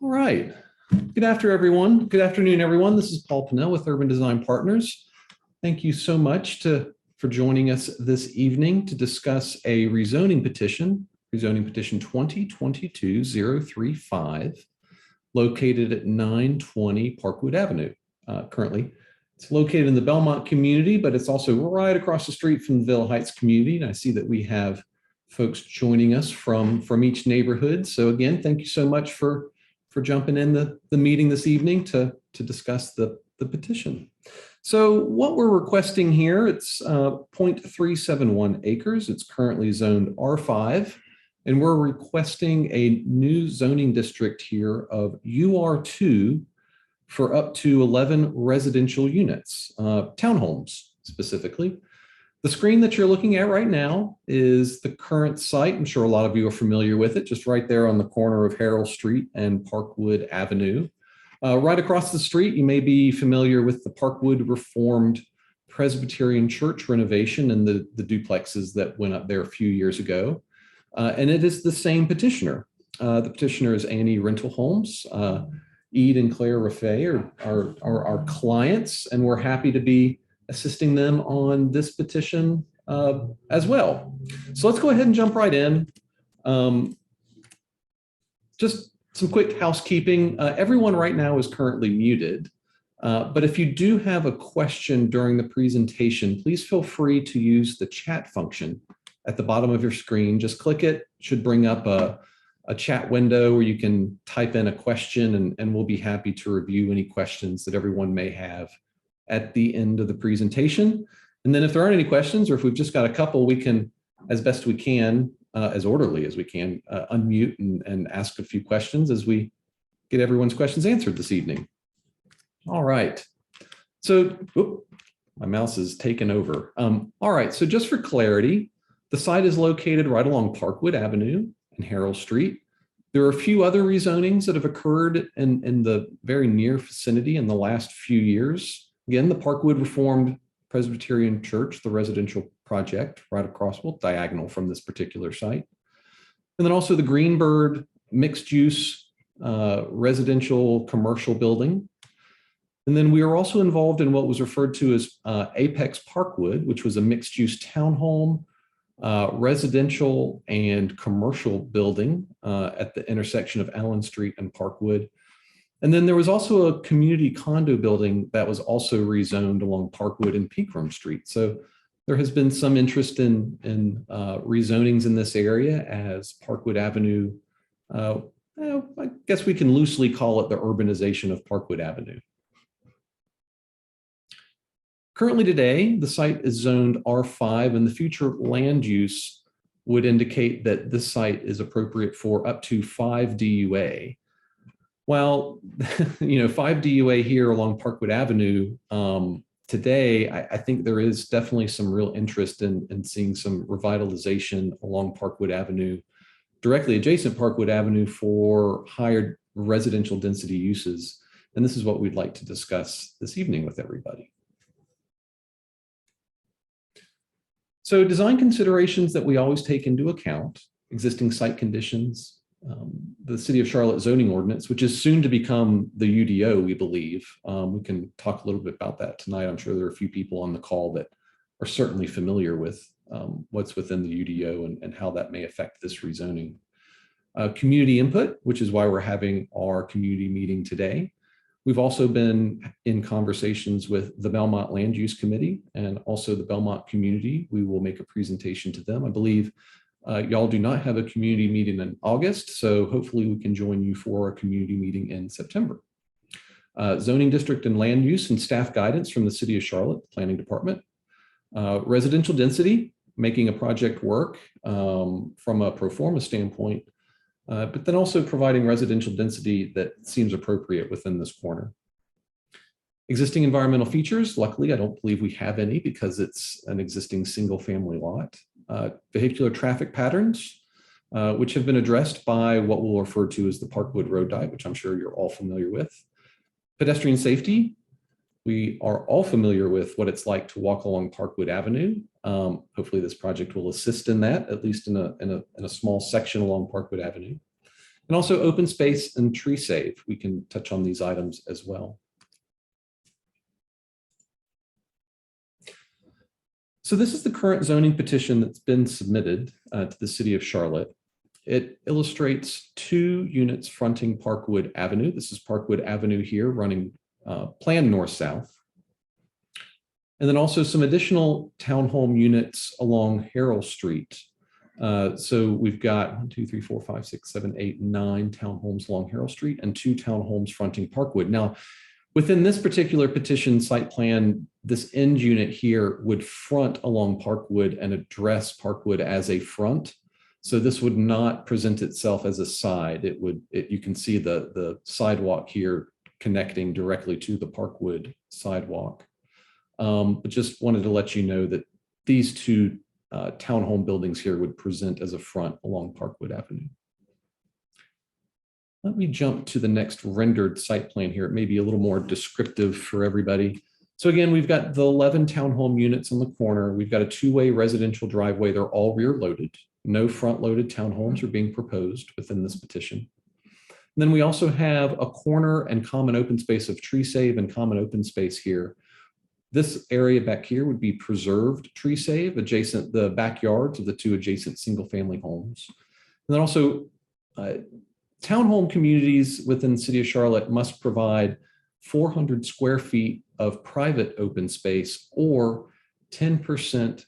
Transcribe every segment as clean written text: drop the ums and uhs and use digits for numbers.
All right. Good afternoon, everyone. Good afternoon, everyone. This is Paul Pennell with Urban Design Partners. Thank you so much for joining us this evening to discuss a rezoning petition, Rezoning Petition 2022-035, located at 920 Parkwood Avenue. Currently, it's located in the Belmont community, but it's also right across the street from the Ville Heights community. And I see that we have folks joining us from each neighborhood. So again, thank you so much for jumping in the meeting this evening to discuss the petition. So what we're requesting here, it's 0.371 acres. It's currently zoned R5, and we're requesting a new zoning district here of UR2 for up to 11 residential units, townhomes specifically. The screen that you're looking at right now is the current site. I'm sure a lot of you are familiar with it, just right there on the corner of Harold Street and Parkwood Avenue. Right across the street, you may be familiar with the Parkwood Reformed Presbyterian Church renovation and the duplexes that went up there a few years ago. And it is the same petitioner. The petitioner is Annie Rental Homes. Ede and Claire Raffay are our clients, and we're happy to be assisting them on this petition as well. So let's go ahead and jump right in. Just some quick housekeeping. Everyone right now is currently muted, but if you do have a question during the presentation, please feel free to use the chat function at the bottom of your screen. Just click it. It should bring up a chat window where you can type in a question, and we'll be happy to review any questions that everyone may have at the end of the presentation. And then if there aren't any questions, or if we've just got a couple, we can, as best we can, as orderly as we can, unmute and ask a few questions as we get everyone's questions answered this evening. All right. So, my mouse is taken over. All right, so just for clarity, the site is located right along Parkwood Avenue and Harold Street. There are a few other rezonings that have occurred in the very near vicinity in the last few years. Again, the Parkwood Reformed Presbyterian Church, the residential project right across, well, diagonal from this particular site. And then also the Greenbird mixed use residential commercial building. And then we are also involved in what was referred to as Apex Parkwood, which was a mixed use townhome, residential and commercial building at the intersection of Allen Street and Parkwood. And then there was also a community condo building that was also rezoned along Parkwood and Peakroom Street. So there has been some interest in rezonings in this area as Parkwood Avenue, I guess we can loosely call it the urbanization of Parkwood Avenue. Currently today, the site is zoned R5, and the future land use would indicate that this site is appropriate for up to 5 DUA. Well, 5 DUA here along Parkwood Avenue, today, I think there is definitely some real interest in seeing some revitalization along Parkwood Avenue, directly adjacent Parkwood Avenue, for higher residential density uses. And this is what we'd like to discuss this evening with everybody. So design considerations that we always take into account: existing site conditions, the City of Charlotte zoning ordinance, which is soon to become the UDO, we believe. We can talk a little bit about that tonight. I'm sure there are a few people on the call that are certainly familiar with what's within the UDO and how that may affect this rezoning. Community input, which is why we're having our community meeting today. We've also been in conversations with the Belmont Land Use Committee and also the Belmont community. We will make a presentation to them. I believe y'all do not have a community meeting in August, so hopefully we can join you for a community meeting in September. Zoning district and land use and staff guidance from the City of Charlotte Planning Department. Residential density, making a project work from a pro forma standpoint, but then also providing residential density that seems appropriate within this corner. Existing environmental features, luckily I don't believe we have any because it's an existing single family lot. Vehicular traffic patterns, which have been addressed by what we'll refer to as the Parkwood Road Diet, which I'm sure you're all familiar with. Pedestrian safety, we are all familiar with what it's like to walk along Parkwood Avenue. Hopefully this project will assist in that, at least in a small section along Parkwood Avenue. And also open space and tree save. We can touch on these items as well. So this is the current zoning petition that's been submitted to the city of Charlotte. It illustrates 2 units fronting Parkwood Avenue. This is Parkwood Avenue here running planned north-south. And then also some additional townhome units along Harrell Street. So we've got 1, 2, 3, 4, 5, 6, 7, 8, 9 townhomes along Harrell Street and 2 townhomes fronting Parkwood. Now, within this particular petition site plan, this end unit here would front along Parkwood and address Parkwood as a front. So this would not present itself as a side. You can see the sidewalk here connecting directly to the Parkwood sidewalk. But just wanted to let you know that these 2 townhome buildings here would present as a front along Parkwood Avenue. Let me jump to the next rendered site plan here. It may be a little more descriptive for everybody. So again, we've got the 11 townhome units on the corner. We've got a 2-way residential driveway. They're all rear loaded. No front loaded townhomes are being proposed within this petition. And then we also have a corner and common open space of tree save and common open space here. This area back here would be preserved tree save adjacent the backyards of the 2 adjacent single family homes. And then also townhome communities within the city of Charlotte must provide 400 square feet of private open space or 10%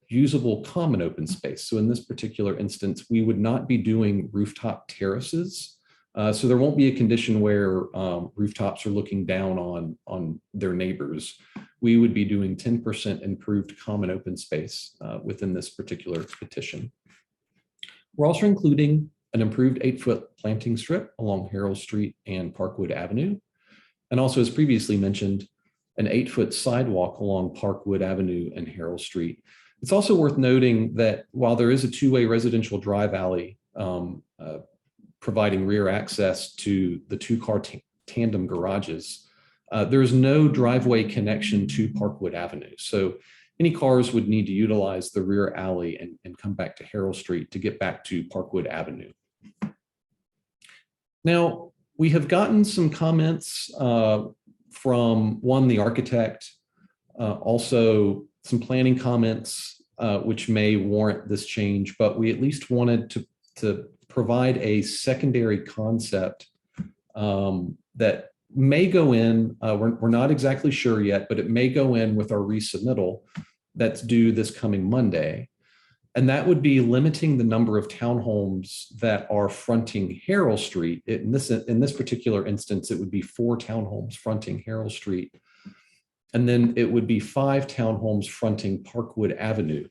usable common open space. So in this particular instance, we would not be doing rooftop terraces. So there won't be a condition where rooftops are looking down on their neighbors. We would be doing 10% improved common open space within this particular petition. We're also including an improved 8-foot planting strip along Harrell Street and Parkwood Avenue. And also, as previously mentioned, an 8-foot sidewalk along Parkwood Avenue and Harrell Street. It's also worth noting that while there is a 2-way residential drive alley providing rear access to the 2-car tandem garages, there is no driveway connection to Parkwood Avenue. So any cars would need to utilize the rear alley and come back to Harrell Street to get back to Parkwood Avenue. Now, we have gotten some comments from the architect, also some planning comments, which may warrant this change, but we at least wanted to provide a secondary concept that may go in, we're not exactly sure yet, but it may go in with our resubmittal that's due this coming Monday. And that would be limiting the number of townhomes that are fronting Harrell Street. In this particular instance, it would be 4 townhomes fronting Harrell Street. And then it would be 5 townhomes fronting Parkwood Avenue.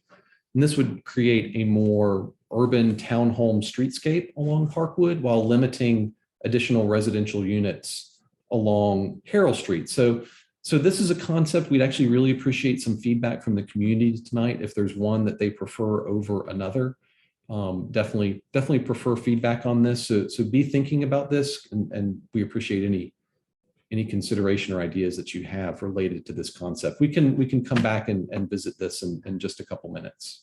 And this would create a more urban townhome streetscape along Parkwood while limiting additional residential units along Harrell Street. So this is a concept we'd actually really appreciate some feedback from the community tonight. If there's one that they prefer over another, definitely prefer feedback on this. So be thinking about this, and we appreciate any consideration or ideas that you have related to this concept. We can come back and visit this in just a couple minutes.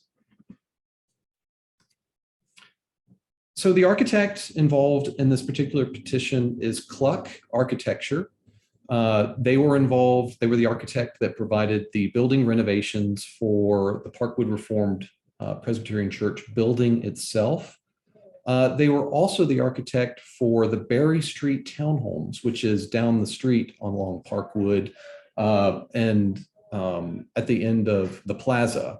So the architect involved in this particular petition is Cluck Architecture. They were involved, they were the architect that provided the building renovations for the Parkwood Reformed Presbyterian Church building itself. They were also the architect for the Berry Street townhomes, which is down the street along Parkwood and at the end of the plaza.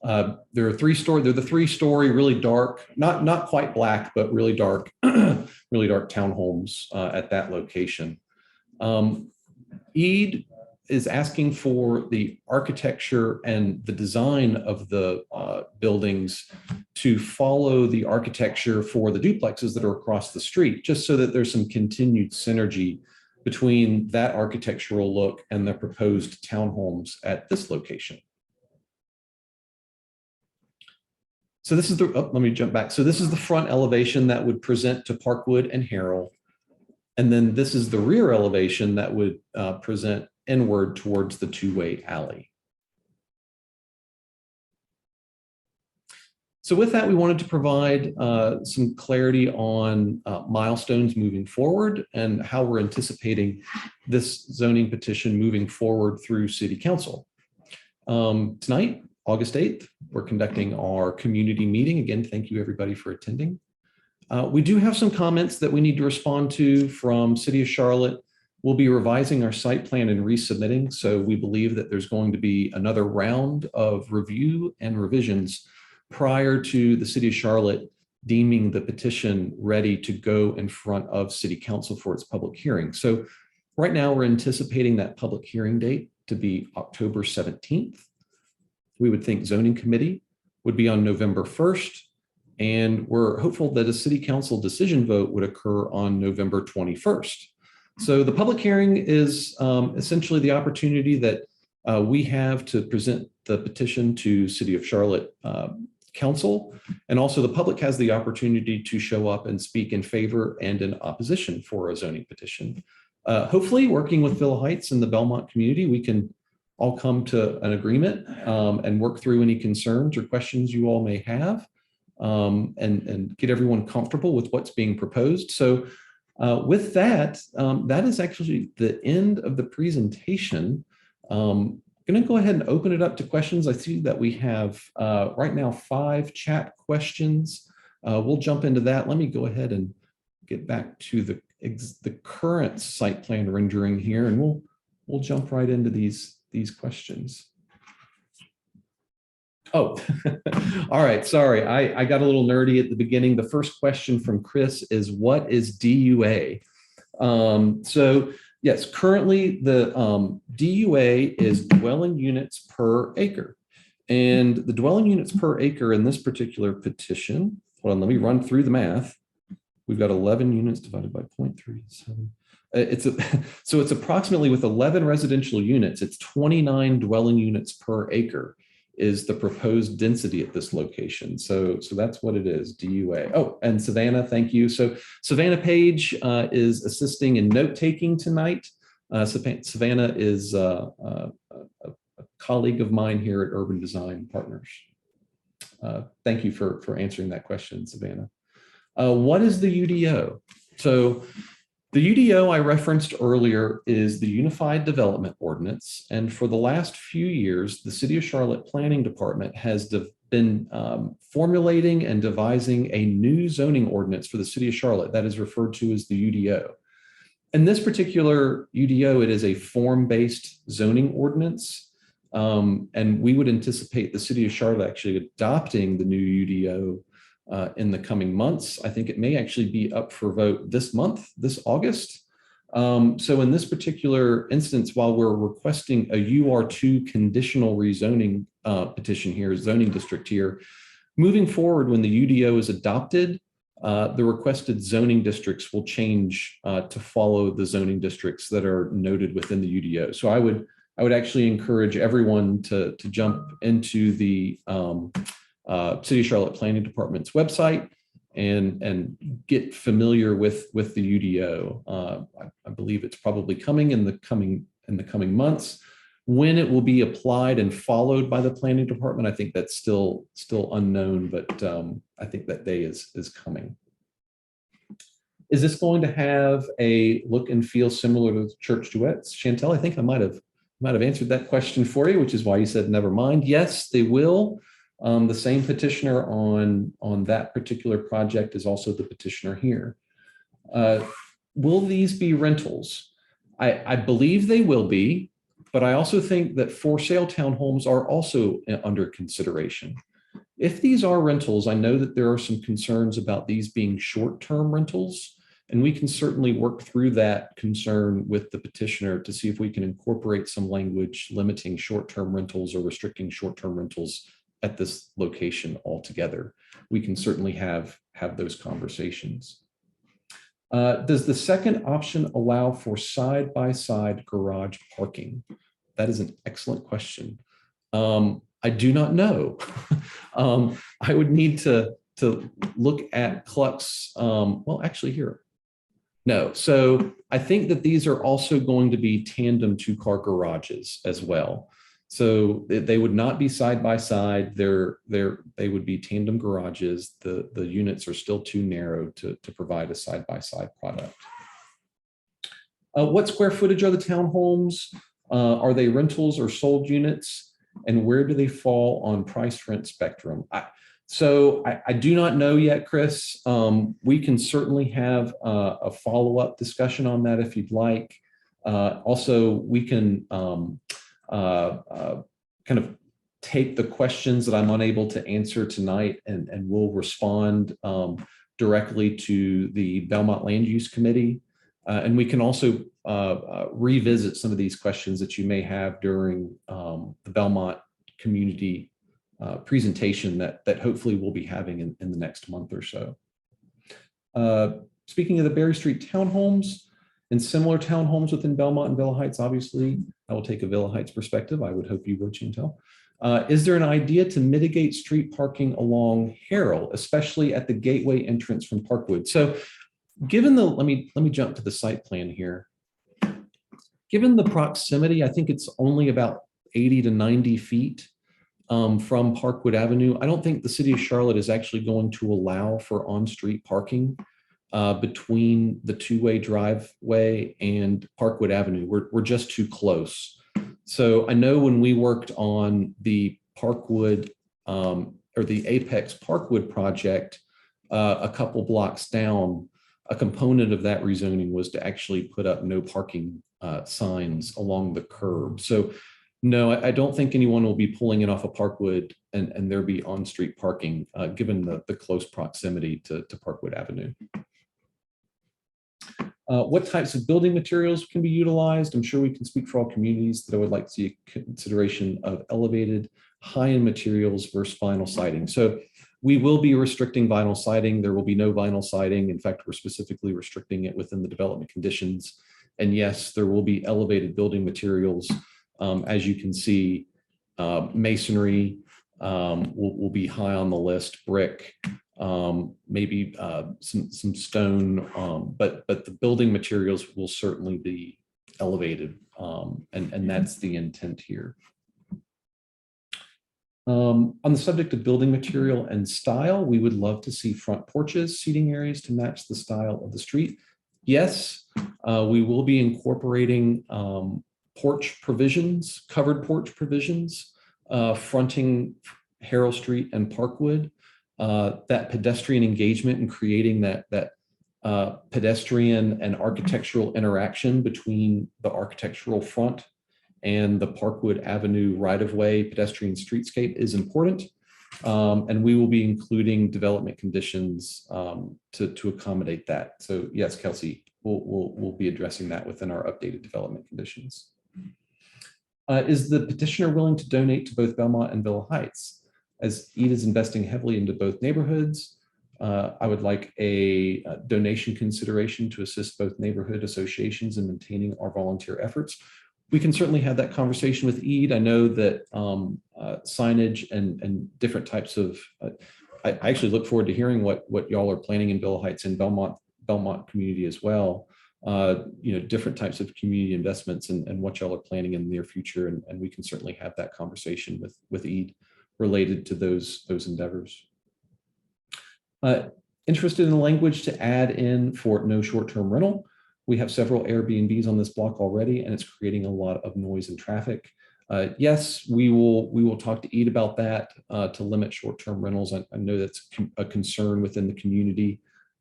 They're the 3-story, really dark, not quite black, but really dark, really dark townhomes at that location. EAD is asking for the architecture and the design of the buildings to follow the architecture for the duplexes that are across the street, just so that there's some continued synergy between that architectural look and the proposed townhomes at this location. So this is let me jump back. So this is the front elevation that would present to Parkwood and Harrell. And then this is the rear elevation that would present inward towards the 2-way alley. So with that, we wanted to provide some clarity on milestones moving forward and how we're anticipating this zoning petition moving forward through City Council. Tonight, August 8th, we're conducting our community meeting. Again, thank you everybody for attending. We do have some comments that we need to respond to from City of Charlotte. We'll be revising our site plan and resubmitting. So we believe that there's going to be another round of review and revisions prior to the City of Charlotte deeming the petition ready to go in front of City Council for its public hearing. So right now we're anticipating that public hearing date to be October 17th. We would think zoning committee would be on November 1st. And we're hopeful that a City Council decision vote would occur on November 21st. So the public hearing is essentially the opportunity that we have to present the petition to City of Charlotte Council. And also the public has the opportunity to show up and speak in favor and in opposition for a zoning petition. Hopefully working with Villa Heights and the Belmont community, we can all come to an agreement and work through any concerns or questions you all may have and get everyone comfortable with what's being proposed. So with that, that is actually the end of the presentation. I'm going to go ahead and open it up to questions. I see that we have right now 5 chat questions. We'll jump into that. Let me go ahead and get back to the current site plan rendering here, and we'll jump right into these questions. Oh, all right. Sorry, I got a little nerdy at the beginning. The first question from Chris is, what is DUA? So yes, currently the DUA is dwelling units per acre. And the dwelling units per acre in this particular petition, hold on, let me run through the math. We've got 11 units divided by 0.37. So it's approximately, with 11 residential units, it's 29 dwelling units per acre is the proposed density at this location. So that's what it is, DUA. Oh, and Savannah, thank you. So Savannah Page is assisting in note-taking tonight. Savannah is a colleague of mine here at Urban Design Partners. Thank you for answering that question, Savannah. What is the UDO? So the UDO I referenced earlier is the Unified Development Ordinance. And for the last few years, the City of Charlotte Planning Department has been formulating and devising a new zoning ordinance for the City of Charlotte that is referred to as the UDO. In this particular UDO, it is a form-based zoning ordinance. And we would anticipate the City of Charlotte actually adopting the new UDO in the coming months. I think it may actually be up for vote this month, this August. So in this particular instance, while we're requesting a UR2 conditional rezoning petition here, zoning district here, moving forward when the UDO is adopted, the requested zoning districts will change to follow the zoning districts that are noted within the UDO. So I would actually encourage everyone to jump into the City of Charlotte Planning Department's website and get familiar with the UDO. I believe it's probably coming in the coming months. When it will be applied and followed by the Planning Department, I think that's still unknown, but I think that day is coming. Is this going to have a look and feel similar to Church Duets? Chantel, I think I might have answered that question for you, which is why you said never mind. Yes, they will. The same petitioner on that particular project is also the petitioner here. Will these be rentals? I believe they will be, but I also think that for sale townhomes are also under consideration. If these are rentals, I know that there are some concerns about these being short-term rentals, and we can certainly work through that concern with the petitioner to see if we can incorporate some language limiting short-term rentals or restricting short-term rentals at this location altogether. We can certainly have those conversations. Does the second option allow for side-by-side garage parking? That is an excellent question. I do not know. I would need to look at Cluck's, well, actually here. No, so I think that these are also going to be tandem 2-car garages as well. So they would not be side by side. They would be tandem garages. The units are still too narrow to provide a side by side product. What square footage are the townhomes? Are they rentals or sold units? And where do they fall on price rent spectrum? I do not know yet, Chris. We can certainly have a follow-up discussion on that if you'd like. Also, we can kind of take the questions that I'm unable to answer tonight, and we'll respond directly to the Belmont Land Use Committee. And we can also revisit some of these questions that you may have during the Belmont community presentation that hopefully we'll be having in the next month or so. Speaking of the Berry Street townhomes and similar townhomes within Belmont and Villa Heights, obviously, I will take a Villa Heights perspective. I would hope you would, Chantel. Is there an idea to mitigate street parking along Harrell, especially at the gateway entrance from Parkwood? So given the, let me jump to the site plan here. Given the proximity, I think it's only about 80 to 90 feet from Parkwood Avenue. I don't think the city of Charlotte is actually going to allow for on-street parking between the two-way driveway and Parkwood Avenue. We're just too close. So I know when we worked on the Parkwood or the Apex Parkwood project a couple blocks down, a component of that rezoning was to actually put up no parking signs along the curb. So no, I don't think anyone will be pulling it off of Parkwood and there be on-street parking given the close proximity to Parkwood Avenue. What types of building materials can be utilized? I'm sure we can speak for all communities that I would like to see a consideration of elevated high-end materials versus vinyl siding. So we will be restricting vinyl siding. There will be no vinyl siding. In fact, we're specifically restricting it within the development conditions. And yes, there will be elevated building materials. As you can see, masonry will be high on the list, brick, maybe some stone, but the building materials will certainly be elevated, and that's the intent here. On the subject of building material and style, we would love to see front porches, seating areas to match the style of the street. Yes, we will be incorporating porch provisions, covered porch provisions, fronting Harrell Street and Parkwood. That pedestrian engagement and creating that pedestrian and architectural interaction between the architectural front and the Parkwood Avenue right-of-way pedestrian streetscape is important. And we will be including development conditions to accommodate that. So yes, Kelsey, we'll be addressing that within our updated development conditions. Is the petitioner willing to donate to both Belmont and Villa Heights? As EAD is investing heavily into both neighborhoods, I would like a donation consideration to assist both neighborhood associations in maintaining our volunteer efforts. We can certainly have that conversation with EAD. I know that signage and different types of, I actually look forward to hearing what y'all are planning in Villa Heights and Belmont community as well. Different types of community investments and what y'all are planning in the near future. And we can certainly have that conversation with EAD related to those endeavors. Interested in the language to add in for no short-term rental. We have several Airbnbs on this block already, and it's creating a lot of noise and traffic. Yes, we will talk to EAD about that to limit short-term rentals. I know that's a concern within the community.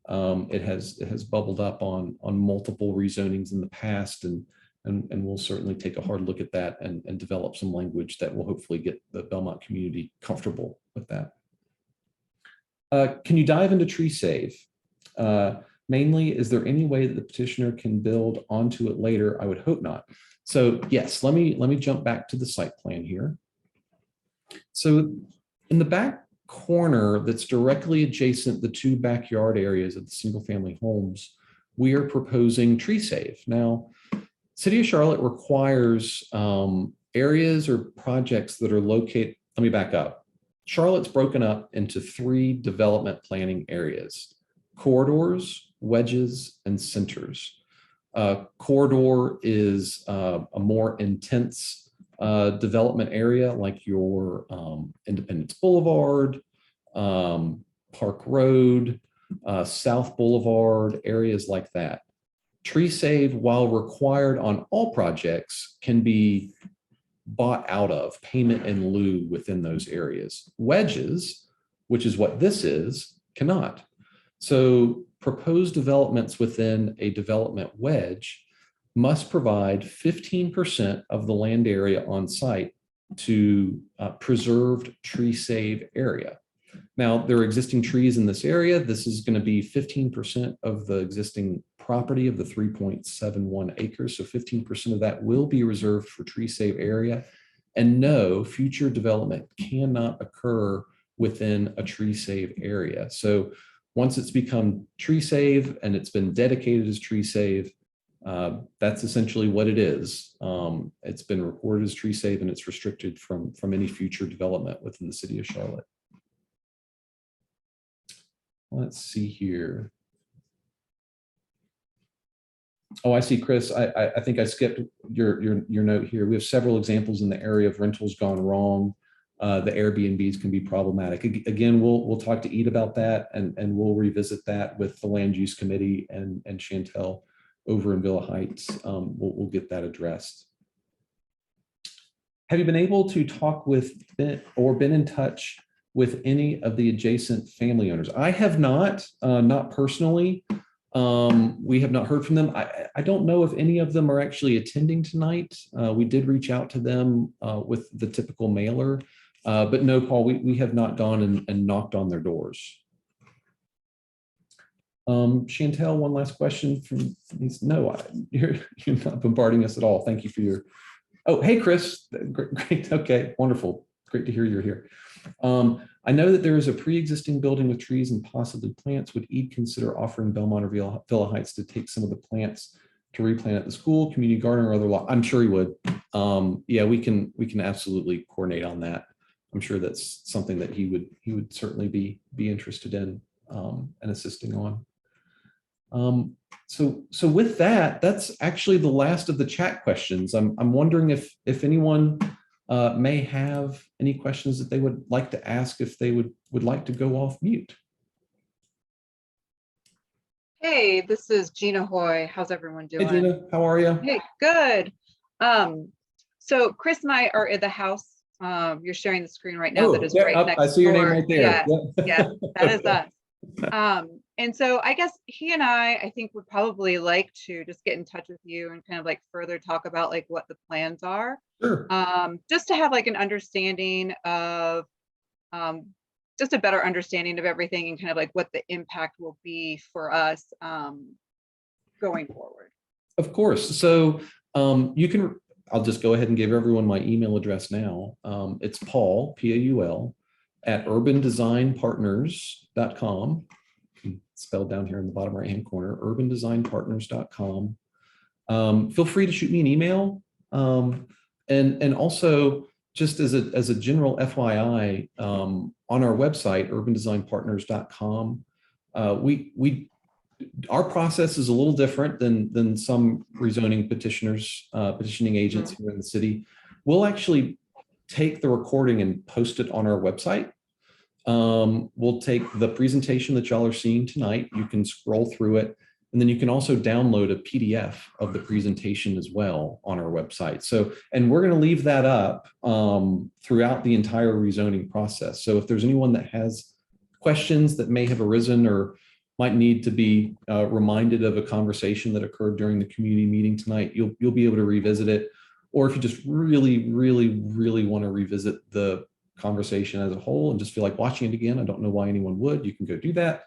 It has bubbled up on multiple rezonings in the past, and we'll certainly take a hard look at that and develop some language that will hopefully get the Belmont community comfortable with that. Can you dive into tree save? Mainly, is there any way that the petitioner can build onto it later? I would hope not. So yes, let me jump back to the site plan here. So in the back corner that's directly adjacent the two backyard areas of the single family homes, we are proposing tree save. Now, City of Charlotte requires areas or projects that are located, let me back up. Charlotte's broken up into 3 development planning areas: corridors, wedges, and centers. Corridor is a more intense development area like your Independence Boulevard, Park Road, South Boulevard, areas like that. Tree save, while required on all projects, can be bought out of payment in lieu within those areas. Wedges, which is what this is, cannot. So proposed developments within a development wedge must provide 15% of the land area on site to preserved tree save area. Now, there are existing trees in this area. This is going to be 15% of the existing property of the 3.71 acres. So 15% of that will be reserved for tree save area. And no, future development cannot occur within a tree save area. So once it's become tree save and it's been dedicated as tree save, that's essentially what it is. It's been recorded as tree save and it's restricted from any future development within the city of Charlotte. Let's see here. Oh, I see, Chris. I think I skipped your note here. We have several examples in the area of rentals gone wrong. The Airbnbs can be problematic. Again, we'll talk to Ede about that, and we'll revisit that with the land use committee and Chantel over in Villa Heights. We'll get that addressed. Have you been able to talk with or been in touch with any of the adjacent family owners? I have not personally. We have not heard from them. I don't know if any of them are actually attending tonight. We did reach out to them with the typical mailer, but no, Paul, we have not gone and knocked on their doors. Chantel, one last question from these. No, you're not bombarding us at all. Thank you for your, oh, hey, Chris, great, okay, wonderful. Great to hear you're here. I know that there is a pre-existing building with trees and possibly plants. Would Ede consider offering Belmont or Villa Heights to take some of the plants to replant at the school, community garden, or other lot? I'm sure he would. Yeah, we can absolutely coordinate on that. I'm sure that's something that he would certainly be interested in and assisting on. So with that, that's actually the last of the chat questions. I'm wondering if anyone may have any questions that they would like to ask, if they would like to go off mute. Hey, this is Gina Hoy. How's everyone doing? Hey, Gina, how are you? Hey, good. So Chris and I are in the house. You're sharing the screen right now. That is right next door. I see your name right there. Yeah, that is us. And so I guess he and I think would probably like to just get in touch with you and kind of like further talk about like what the plans are. Sure. Just to have like an understanding of, just a better understanding of everything and kind of like what the impact will be for us going forward. Of course. So you can, I'll just go ahead and give everyone my email address now. It's Paul, P-A-U-L, at urbandesignpartners.com. Spelled down here in the bottom right-hand corner, urbandesignpartners.com. Feel free to shoot me an email. And also, just as a general FYI, on our website, urbandesignpartners.com, our process is a little different than some rezoning petitioning agents here in the city. We'll actually take the recording and post it on our website. We'll take the presentation that y'all are seeing tonight. You can scroll through it, and then you can also download a PDF of the presentation as well on our website. So, and we're going to leave that up throughout the entire rezoning process. So if there's anyone that has questions that may have arisen or might need to be reminded of a conversation that occurred during the community meeting tonight, you'll be able to revisit it. Or if you just really want to revisit the conversation as a whole and just feel like watching it again, I don't know why anyone would, you can go do that.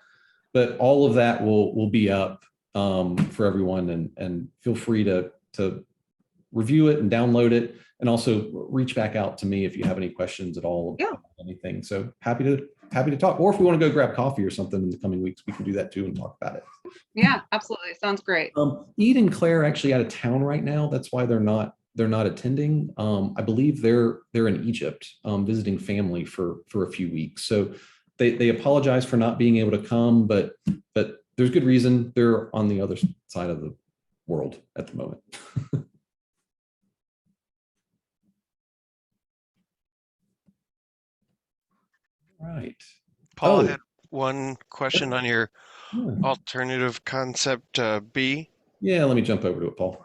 But all of that will be up for everyone, and feel free to review it and download it, and also reach back out to me if you have any questions at all about anything. So happy to talk, or if we want to go grab coffee or something in the coming weeks, we can do that too and talk about it. Yeah, absolutely. Sounds great. Ede and Claire are actually out of town right now. That's why they're not attending. I believe they're in Egypt visiting family for a few weeks. So they apologize for not being able to come, but there's good reason. They're on the other side of the world at the moment. Right. Paul, I Oh, had one question on your yeah. alternative concept B. Yeah, let me jump over to it, Paul.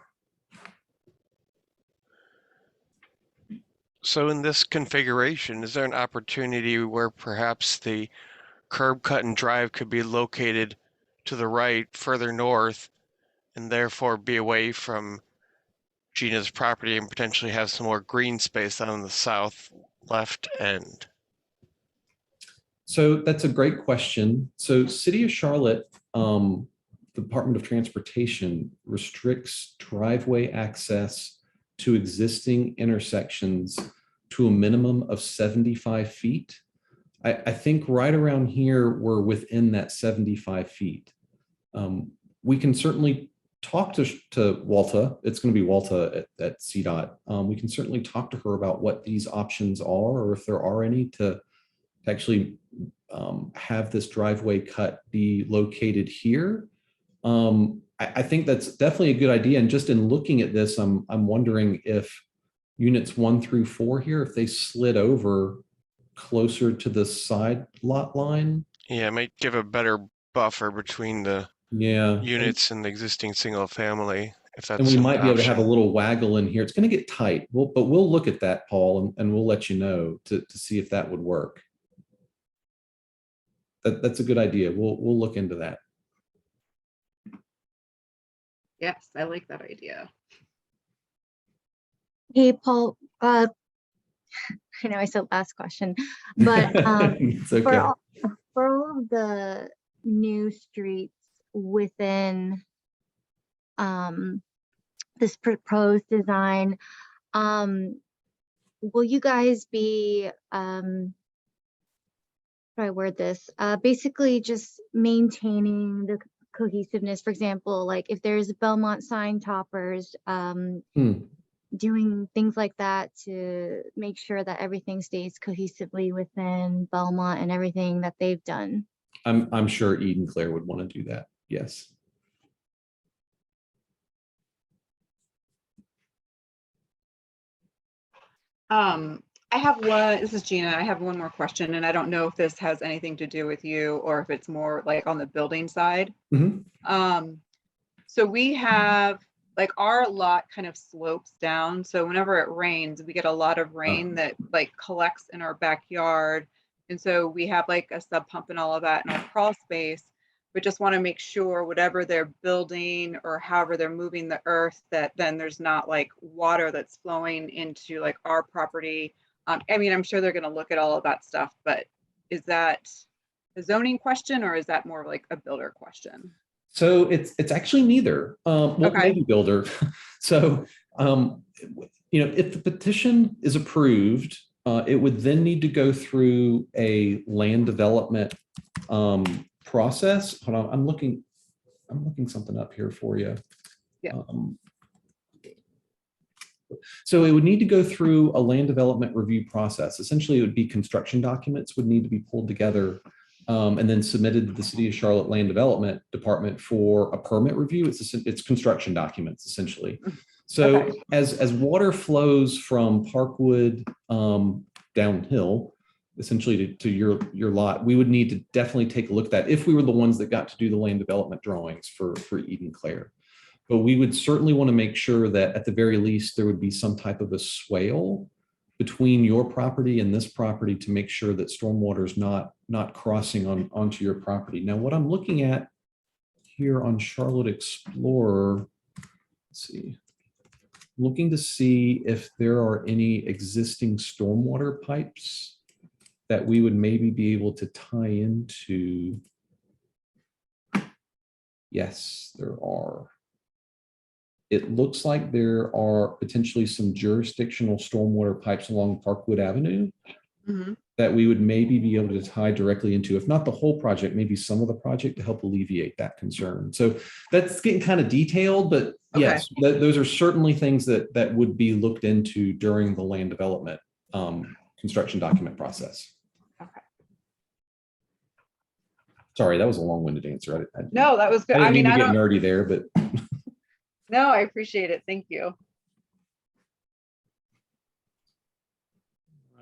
So in this configuration, is there an opportunity where perhaps the curb cut and drive could be located to the right, further north, and therefore be away from Gina's property and potentially have some more green space on the south left end? So that's a great question. So City of Charlotte, Department of Transportation restricts driveway access to existing intersections to a minimum of 75 feet. I think right around here, we're within that 75 feet. We can certainly talk to Walta. It's going to be Walta at CDOT. We can certainly talk to her about what these options are, or if there are any, to actually have this driveway cut be located here. I think that's definitely a good idea. And just in looking at this, I'm wondering if units 1 through 4 here, if they slid over closer to the side lot line. Yeah, it might give a better buffer between the Yeah. units and the existing single family, if And that's we an might be able to have a option. little waggle in here. It's going to get tight. But we'll look at that, Paul, and we'll let you know to see if that would work. That's a good idea. We'll look into that. Yes, I like that idea. Hey, Paul, I know I said last question, but It's okay. for all of the new streets within this proposed design, will you guys be, how do I word this? Basically just maintaining the cohesiveness. For example, like if there's Belmont sign toppers, doing things like that to make sure that everything stays cohesively within Belmont and everything that they've done. I'm sure Eden Claire would want to do that. Yes. I have one, this is Gina. I have one more question, and I don't know if this has anything to do with you or if it's more like on the building side. So we have, like, our lot kind of slopes down. So whenever it rains, we get a lot of rain that like collects in our backyard. And so we have like a sub pump and all of that in our crawl space. We just want to make sure whatever they're building or however they're moving the earth, that then there's not like water that's flowing into like our property. I mean, I'm sure they're going to look at all of that stuff, but is that a zoning question or is that more of like a builder question? So it's actually neither. Well, Okay. maybe builder. So if the petition is approved, it would then need to go through a land development process. Hold on, I'm looking something up here for you. Yeah. So it would need to go through a land development review process. Essentially, it would be construction documents would need to be pulled together and then submitted to the City of Charlotte Land Development Department for a permit review. It's construction documents, essentially. So Okay. as water flows from Parkwood downhill, essentially to your lot, we would need to definitely take a look at that if we were the ones that got to do the land development drawings for Eden Claire. But we would certainly want to make sure that at the very least there would be some type of a swale between your property and this property to make sure that stormwater is not crossing onto your property. Now, what I'm looking at here on Charlotte Explorer, let's see, looking to see if there are any existing stormwater pipes that we would maybe be able to tie into. Yes, there are. It looks like there are potentially some jurisdictional stormwater pipes along Parkwood Avenue that we would maybe be able to tie directly into, if not the whole project, maybe some of the project to help alleviate that concern. So that's getting kind of detailed, but yes, those are certainly things that would be looked into during the land development construction document process. Okay. Sorry, that was a long-winded answer. No, that was good. I mean to get don't nerdy there, but no, I appreciate it. Thank you.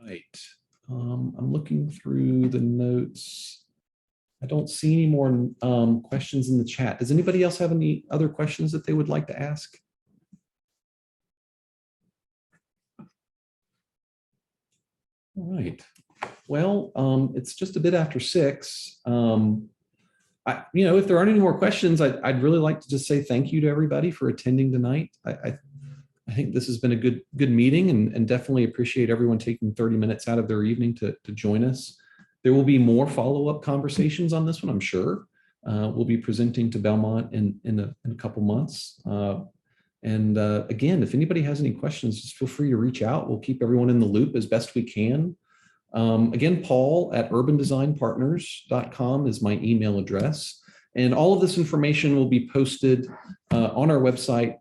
right. I'm looking through the notes. I don't see any more questions in the chat. Does anybody else have any other questions that they would like to ask? All right. Well, it's just a bit after 6. If there aren't any more questions, I'd really like to just say thank you to everybody for attending tonight. I think this has been a good meeting, and definitely appreciate everyone taking 30 minutes out of their evening to join us. There will be more follow-up conversations on this one, I'm sure. We'll be presenting to Belmont in a couple months. Again, if anybody has any questions, just feel free to reach out. We'll keep everyone in the loop as best we can. Again, Paul at urbandesignpartners.com is my email address. And all of this information will be posted on our website,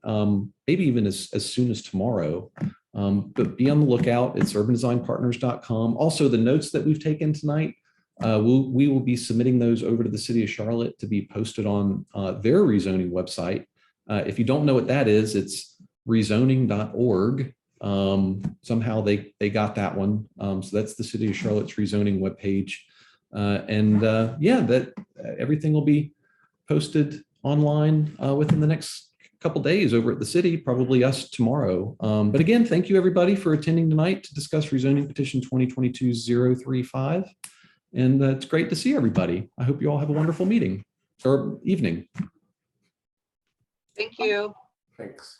maybe even as soon as tomorrow. But be on the lookout. It's urbandesignpartners.com. Also, the notes that we've taken tonight, we will be submitting those over to the City of Charlotte to be posted on their rezoning website. If you don't know what that is, it's rezoning.org. Somehow they got that one. So that's the City of Charlotte's rezoning webpage. Everything will be posted online within the next couple days over at the city, probably us tomorrow. But again, thank you everybody for attending tonight to discuss Rezoning Petition 2022-035. And it's great to see everybody. I hope you all have a wonderful meeting or evening. Thank you. Thanks.